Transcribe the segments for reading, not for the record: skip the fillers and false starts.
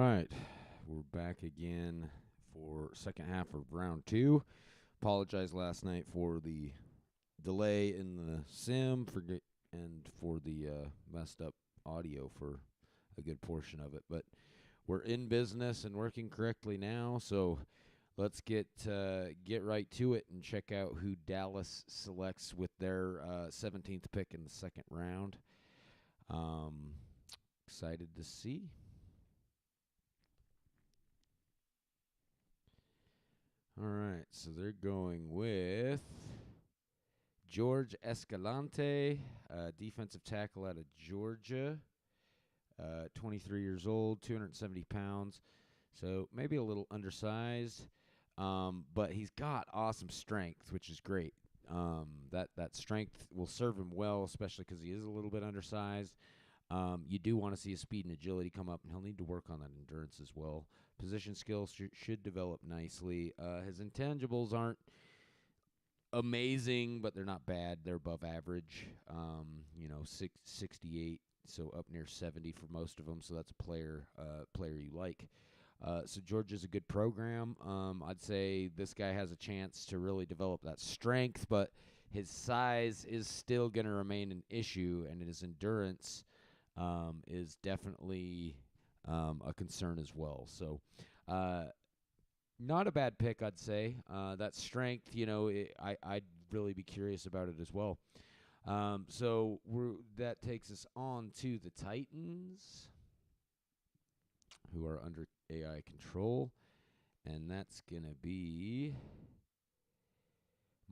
right. We're back again for second half of round two. Apologize last night for the delay in the sim and for the messed up audio for a good portion of it. But we're in business and working correctly now, so let's get right to it and check out who Dallas selects with their 17th pick in the second round. Excited to see. All right, so they're going with George Escalante, defensive tackle out of Georgia, 23 years old, 270 pounds, so maybe a little undersized, but he's got awesome strength, which is great. That strength will serve him well, especially because he is a little bit undersized. You do want to see his speed and agility come up, and he'll need to work on that endurance as well. Position skills should develop nicely. His intangibles aren't amazing, but they're not bad. They're above average. 68, so up near 70 for most of them. So that's a player you like. So Georgia's a good program. I'd say this guy has a chance to really develop that strength, but his size is still going to remain an issue, and his endurance is definitely a concern as well. So not a bad pick, I'd say. That strength, I'd really be curious about it as well. So that takes us on to the Titans, who are under AI control, and that's going to be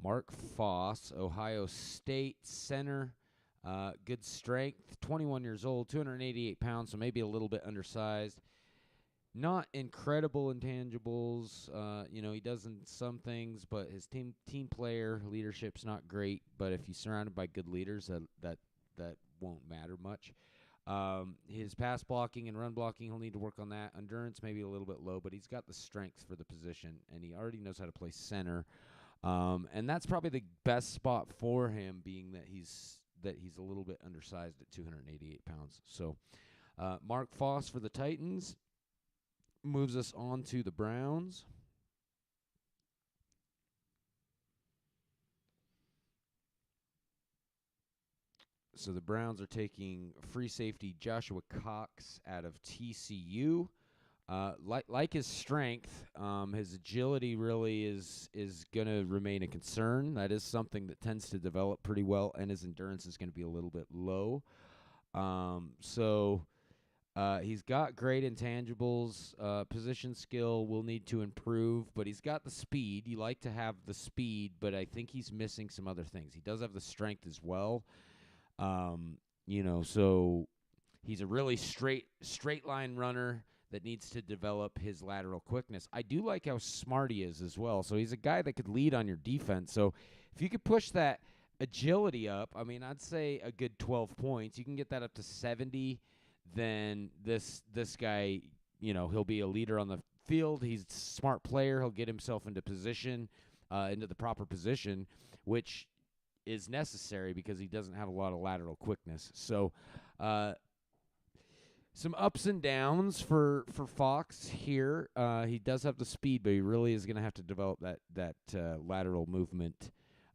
Mark Foss, Ohio State center. Good strength, 21 years old, 288 pounds, so maybe a little bit undersized. Not incredible intangibles. He does in some things, but his team player leadership's not great. But if he's surrounded by good leaders, that won't matter much. His pass blocking and run blocking, he'll need to work on that. Endurance maybe a little bit low, but he's got the strength for the position, and he already knows how to play center. And that's probably the best spot for him, being that he's a little bit undersized at 288 pounds. So Mark Foss for the Titans moves us on to the Browns. So the Browns are taking free safety Joshua Cox out of TCU. Like his strength, his agility really is going to remain a concern. That is something that tends to develop pretty well, and his endurance is going to be a little bit low. He's got great intangibles. Position skill will need to improve, but he's got the speed. You like to have the speed, but I think he's missing some other things. He does have the strength as well. So he's a really straight line runner that needs to develop his lateral quickness. I do like how smart he is as well. So he's a guy that could lead on your defense. So if you could push that agility up, I'd say a good 12 points. You can get that up to 70. Then this guy, he'll be a leader on the field. He's a smart player. He'll get himself into position, into the proper position, which is necessary because he doesn't have a lot of lateral quickness. So some ups and downs for Fox here. He does have the speed, but he really is going to have to develop that lateral movement,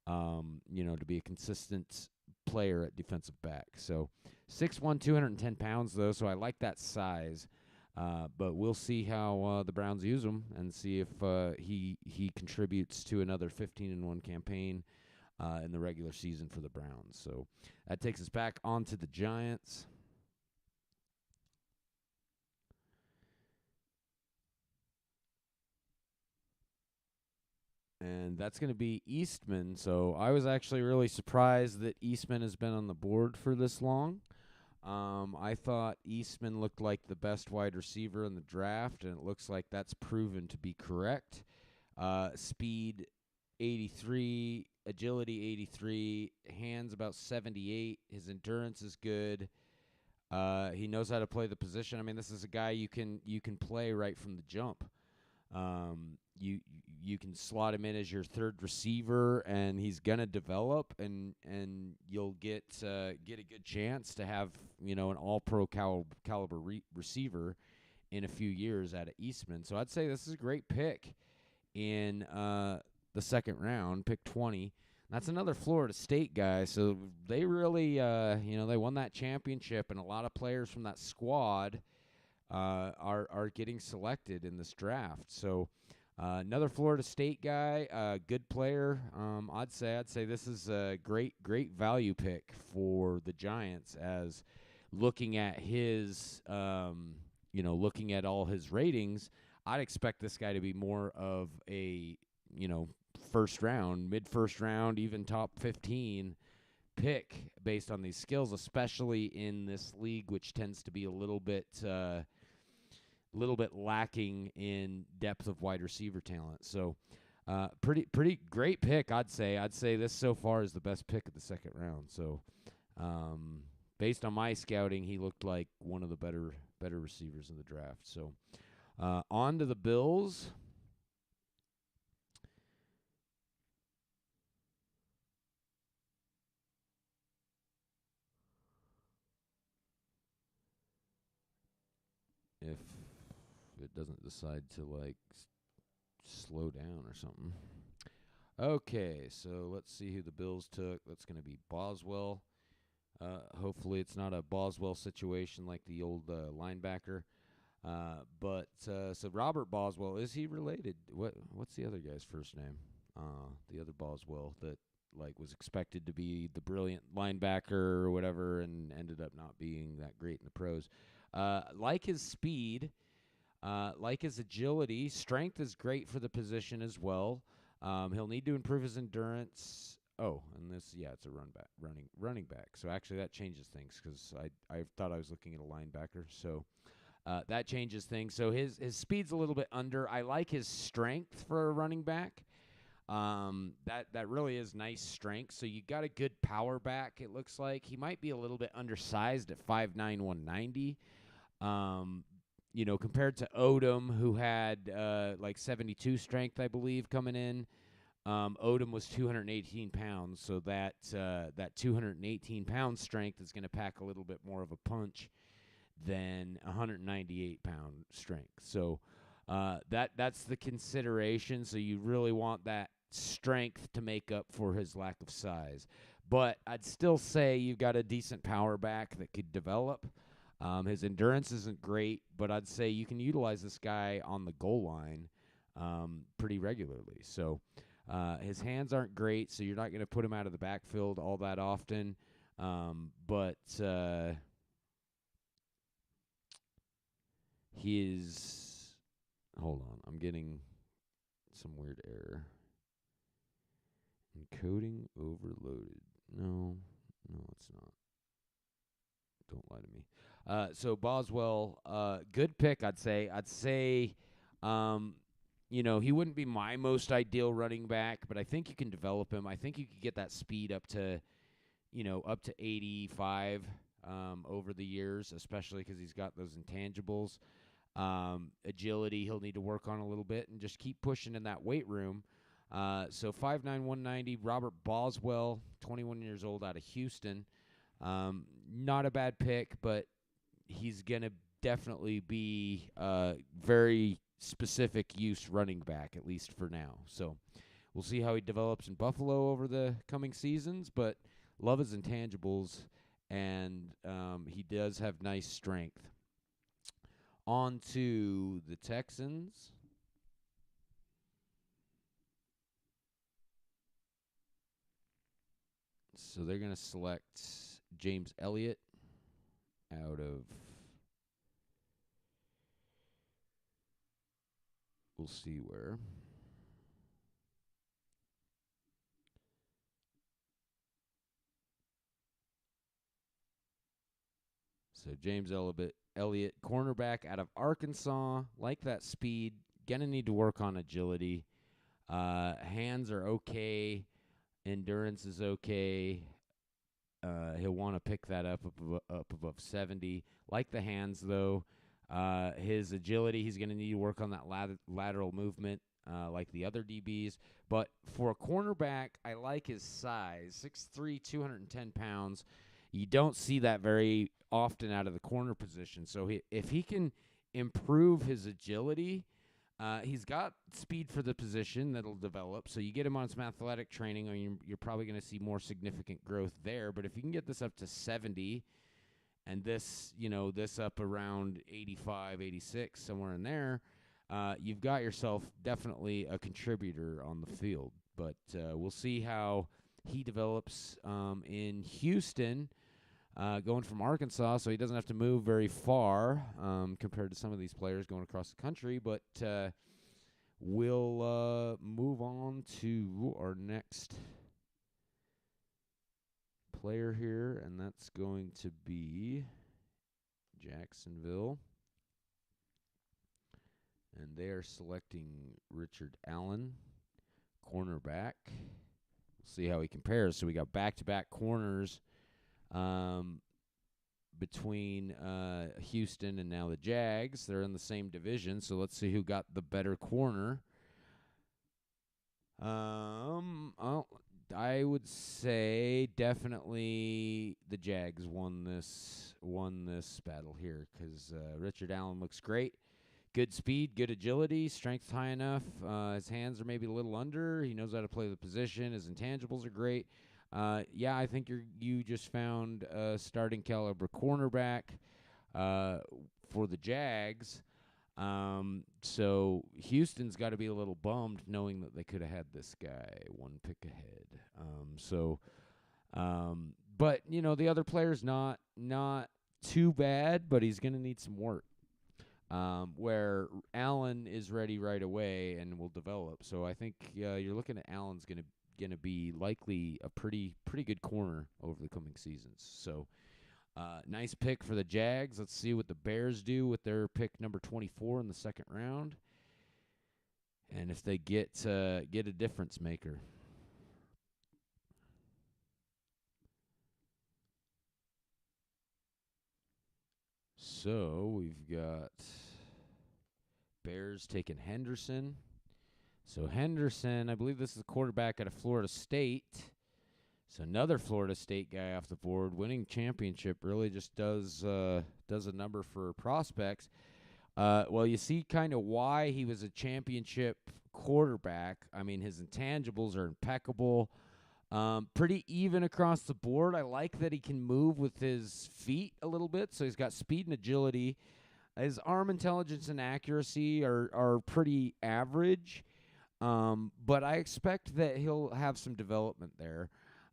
to be a consistent player at defensive back. So 6'1", 210 pounds, though, so I like that size. But we'll see how the Browns use him and see if he contributes to another 15-1 campaign in the regular season for the Browns. So that takes us back onto the Giants. And that's going to be Eastman. So I was actually really surprised that Eastman has been on the board for this long. I thought Eastman looked like the best wide receiver in the draft, and it looks like that's proven to be correct. Speed 83, agility 83, hands about 78. His endurance is good. He knows how to play the position. This is a guy you can play right from the jump. You can slot him in as your third receiver, and he's gonna develop, and you'll get a good chance to have an all-pro caliber receiver in a few years out of Eastman. So I'd say this is a great pick in the second round, pick 20. That's another Florida State guy. So they really, they won that championship, and a lot of players from that squad are getting selected in this draft. So another Florida State guy, good player. I'd say this is a great value pick for the Giants. As looking at his, looking at all his ratings, I'd expect this guy to be more of a first round, mid first round, even top 15 pick based on these skills, especially in this league, which tends to be a little bit lacking in depth of wide receiver talent. So pretty great pick, I'd say. I'd say this so far is the best pick of the second round. So based on my scouting, he looked like one of the better receivers in the draft. So on to the Bills. If it doesn't decide to slow down or something. Okay, so let's see who the Bills took. That's going to be Boswell. Hopefully it's not a Boswell situation like the old linebacker. So Robert Boswell, is he related? What's the other guy's first name? The other Boswell that was expected to be the brilliant linebacker or whatever, and ended up not being that great in the pros. Like his speed, like his agility, strength is great for the position as well. He'll need to improve his endurance. Oh, and it's a running back. So actually that changes things, because I thought I was looking at a linebacker. So that changes things. So his speed's a little bit under. I like his strength for a running back. That really is nice strength. So you got a good power back, it looks like. He might be a little bit undersized at 5'9", 190. Compared to Odom, who had 72 strength, I believe, coming in. Odom was 218 pounds, so that 218-pound strength is going to pack a little bit more of a punch than 198-pound strength. So that's the consideration. So you really want that strength to make up for his lack of size. But I'd still say you've got a decent power back that could develop. His endurance isn't great, but I'd say you can utilize this guy on the goal line pretty regularly. So his hands aren't great, so you're not going to put him out of the backfield all that often. But his – hold on. I'm getting some weird error. Encoding overloaded. No, it's not. Don't lie to me. So Boswell, good pick, I'd say. He wouldn't be my most ideal running back, but I think you can develop him. I think you could get that speed up to 85 over the years, especially because he's got those intangibles. Agility, he'll need to work on a little bit, and just keep pushing in that weight room. So 5'9", 190, Robert Boswell, 21 years old, out of Houston. Not a bad pick, but he's going to definitely be very specific use running back, at least for now. So we'll see how he develops in Buffalo over the coming seasons, but love his intangibles, and he does have nice strength. On to the Texans. So they're going to select James Elliott out of, we'll see where. So James Elliott, cornerback out of Arkansas, like that speed. Going to need to work on agility. Hands are okay. Endurance is okay. He'll want to pick that up above 70. Like the hands, though. His agility, he's going to need to work on that lateral movement like the other DBs. But for a cornerback, I like his size. 6'3", 210 pounds. You don't see that very often out of the corner position. So if he can improve his agility. He's got speed for the position that'll develop. So you get him on some athletic training, or you're probably going to see more significant growth there. But if you can get this up to 70 and this, this up around 85, 86, somewhere in there, you've got yourself definitely a contributor on the field. But we'll see how he develops in Houston, going from Arkansas, so he doesn't have to move very far compared to some of these players going across the country. But we'll move on to our next player here, and that's going to be Jacksonville. And they are selecting Richard Allen, cornerback. We'll see how he compares. So we got back-to-back corners between Houston and now the Jags. They're in the same division, so let's see who got the better corner. I would say definitely the Jags won this battle here because Richard Allen looks great. Good speed, good agility, strength's high enough. His hands are maybe a little under. He knows how to play the position. His intangibles are great. I think you just found a starting caliber cornerback for the Jags. So Houston's got to be a little bummed knowing that they could have had this guy one pick ahead. But the other player's not too bad, but he's going to need some work. Where Allen is ready right away and will develop. So I think you're looking at Allen's going to be likely a pretty good corner over the coming seasons. So nice pick for the Jags. Let's see what the Bears do with their pick number 24 in the second round, and if they get a difference maker. So we've got Bears taking Henderson. So Henderson, I believe this is a quarterback out of Florida State. So another Florida State guy off the board. Winning championship really just does a number for prospects. Well, you see kind of why he was a championship quarterback. I mean, his intangibles are impeccable. Pretty even across the board. I like that he can move with his feet a little bit, so he's got speed and agility. His arm intelligence and accuracy are pretty average, but I expect that he'll have some development there.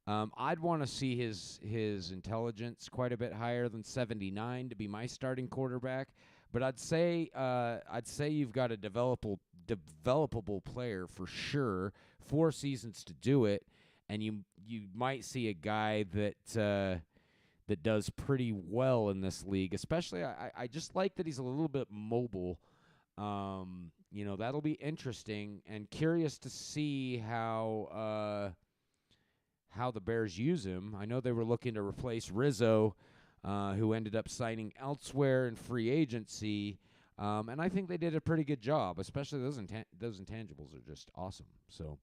I'd want to see his intelligence quite a bit higher than 79 to be my starting quarterback, but I'd say you've got a developable player for sure. 4 seasons to do it. And you might see a guy that does pretty well in this league. Especially, I just like that he's a little bit mobile. That'll be interesting and curious to see how the Bears use him. I know they were looking to replace Rizzo, who ended up signing elsewhere in free agency, and I think they did a pretty good job. Especially those intangibles are just awesome. So.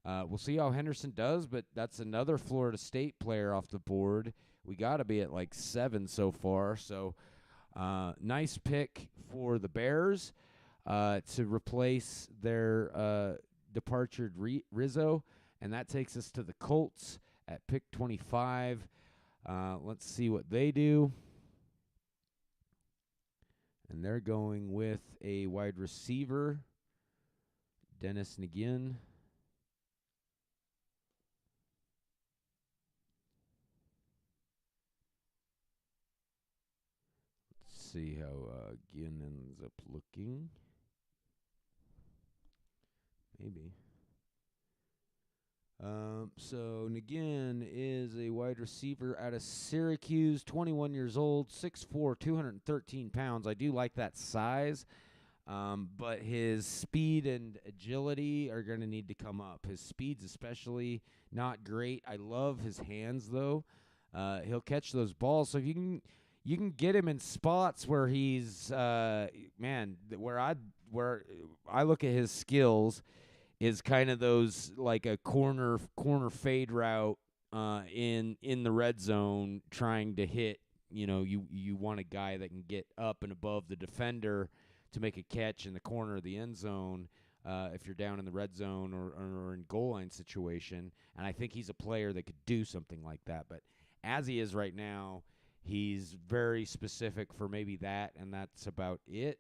We'll see how Henderson does, but that's another Florida State player off the board. We got to be at like 7 so far. So nice pick for the Bears to replace their departured Rizzo, and that takes us to the Colts at pick 25. Let's see what they do. And they're going with a wide receiver, Dennis Nguyen. See how Ginn ends up looking. Maybe. So Nguyen is a wide receiver out of Syracuse, 21 years old, 6'4", 213 pounds. I do like that size, but his speed and agility are going to need to come up. His speed's especially not great. I love his hands, though. He'll catch those balls. So if you can get him in spots where he's where I look at his skills is kind of those like a corner fade route in the red zone, trying to hit you want a guy that can get up and above the defender to make a catch in the corner of the end zone if you're down in the red zone or in goal line situation. And I think he's a player that could do something like that. But as he is right now, he's very specific for maybe that, and that's about it.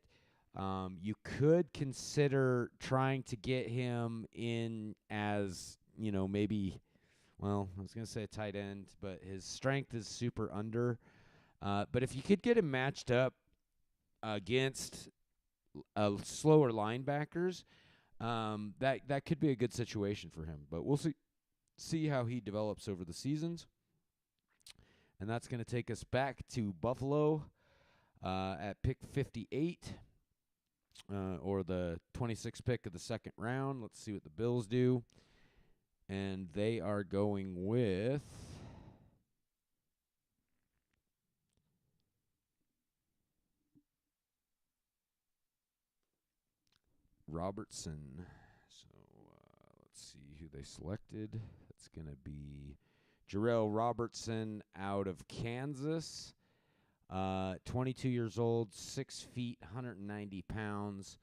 You could consider trying to get him in as, maybe, well, I was going to say a tight end, but his strength is super under. But if you could get him matched up against slower linebackers, that could be a good situation for him. But we'll see how he develops over the seasons. And that's going to take us back to Buffalo at pick 58, or the 26th pick of the second round. Let's see what the Bills do. And they are going with Robertson. So let's see who they selected. That's going to be Jarrell Robertson out of Kansas. 22 years old, 6 feet, 190 pounds.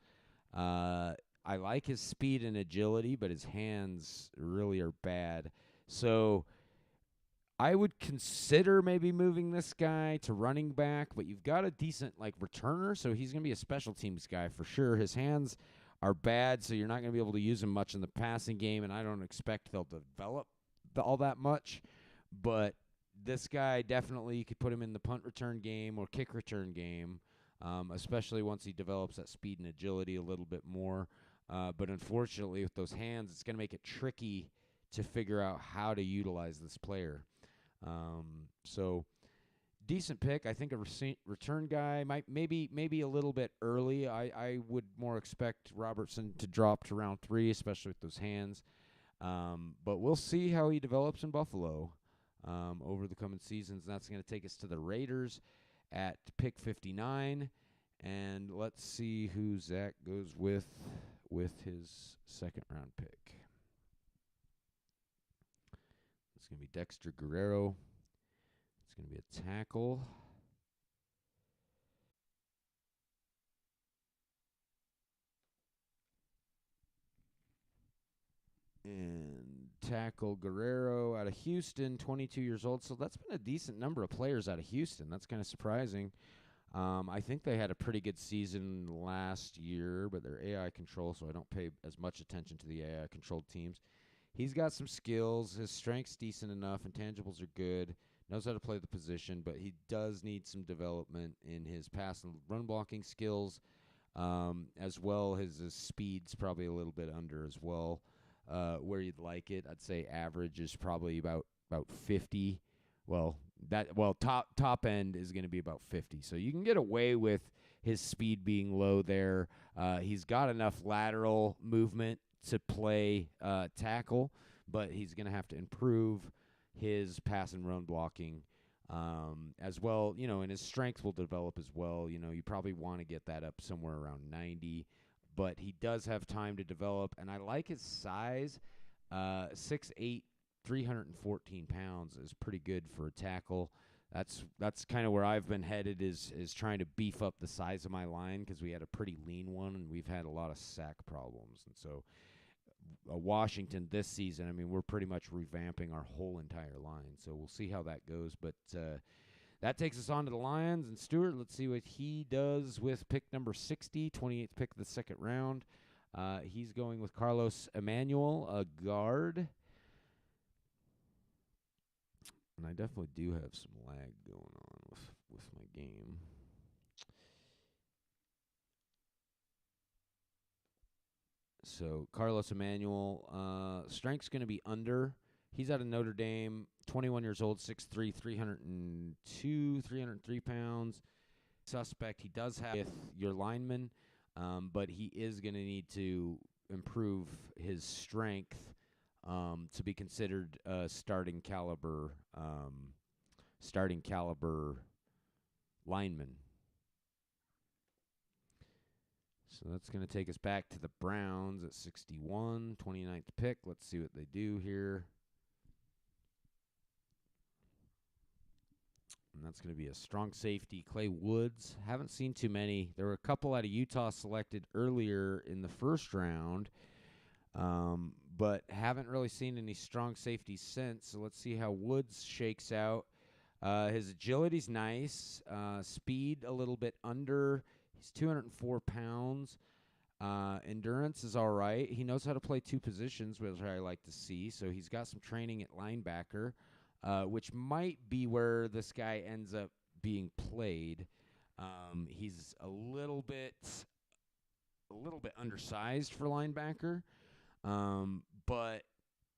I like his speed and agility, but his hands really are bad. So I would consider maybe moving this guy to running back, but you've got a decent returner, so he's going to be a special teams guy for sure. His hands are bad, so you're not going to be able to use him much in the passing game, and I don't expect they'll develop all that much. But this guy, definitely you could put him in the punt return game or kick return game, especially once he develops that speed and agility a little bit more. But unfortunately, with those hands, it's going to make it tricky to figure out how to utilize this player. So decent pick. I think a return guy maybe a little bit early. I would more expect Robertson to drop to round 3, especially with those hands. But we'll see how he develops in Buffalo over the coming seasons. And that's going to take us to the Raiders at pick 59. And let's see who Zach goes with his second round pick. It's going to be Dexter Guerrero. It's going to be a tackle. And tackle Guerrero out of Houston, 22 years old. So that's been a decent number of players out of Houston. That's kind of surprising. I think they had a pretty good season last year, but they're AI control, so I don't pay as much attention to the AI controlled teams. He's got some skills. His strength's decent enough. Intangibles are good. Knows how to play the position, but he does need some development in his pass and run blocking skills, as well as his speed's probably a little bit under as well. Where you'd like it, I'd say average is probably about 50. Top end is going to be about 50. So you can get away with his speed being low there. He's got enough lateral movement to play tackle, but he's going to have to improve his pass and run blocking as well. And his strength will develop as well. You probably want to get that up somewhere around 90, but he does have time to develop, and I like his size. 6'8", 314 pounds is pretty good for a tackle. That's kind of where I've been headed is trying to beef up the size of my line, because we had a pretty lean one, and we've had a lot of sack problems. And so Washington this season, we're pretty much revamping our whole entire line. So we'll see how that goes. But that takes us on to the Lions. And Stuart, let's see what he does with pick number 60, 28th pick of the second round. He's going with Carlos Emmanuel, a guard. And I definitely do have some lag going on with my game. So Carlos Emmanuel, strength's going to be under. He's out of Notre Dame, 21 years old, 6'3", 303 pounds. Suspect. He does have your lineman, but he is going to need to improve his strength to be considered starting caliber lineman. So that's going to take us back to the Browns at 61, 29th pick. Let's see what they do here. and that's going to be a strong safety. Clay Woods, haven't seen too many. There were a couple out of Utah selected earlier in the first round, but haven't really seen any strong safeties since. So let's see how Woods shakes out. His agility's nice. Speed a little bit under. He's 204 pounds. Endurance is all right. He knows how to play two positions, which I like to see. So he's got some training at linebacker, which might be where this guy ends up being played. He's a little bit undersized for linebacker, but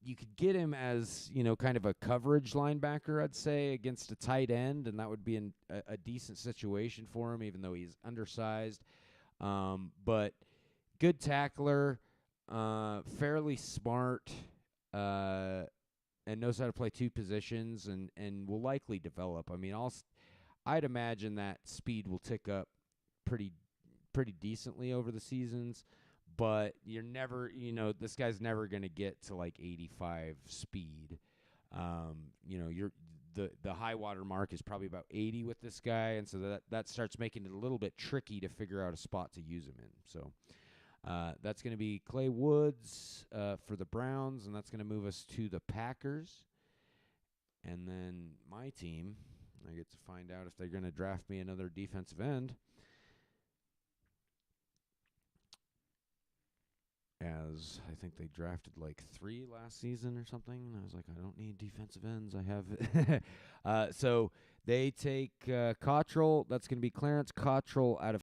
you could get him as, kind of a coverage linebacker, I'd say, against a tight end, and that would be a decent situation for him, even though he's undersized. But good tackler, fairly smart, and knows how to play two positions, and will likely develop. I mean, I'd imagine that speed will tick up pretty decently over the seasons, but you're never, this guy's never going to get to like 85 speed. The high water mark is probably about 80 with this guy, and so that starts making it a little bit tricky to figure out a spot to use him in. So that's going to be Clay Woods for the Browns, and that's going to move us to the Packers. And then my team, I get to find out if they're going to draft me another defensive end, as I think they drafted like 3 last season or something. And I was like, I don't need defensive ends. I have so they take Cottrell. That's going to be Clarence Cottrell out of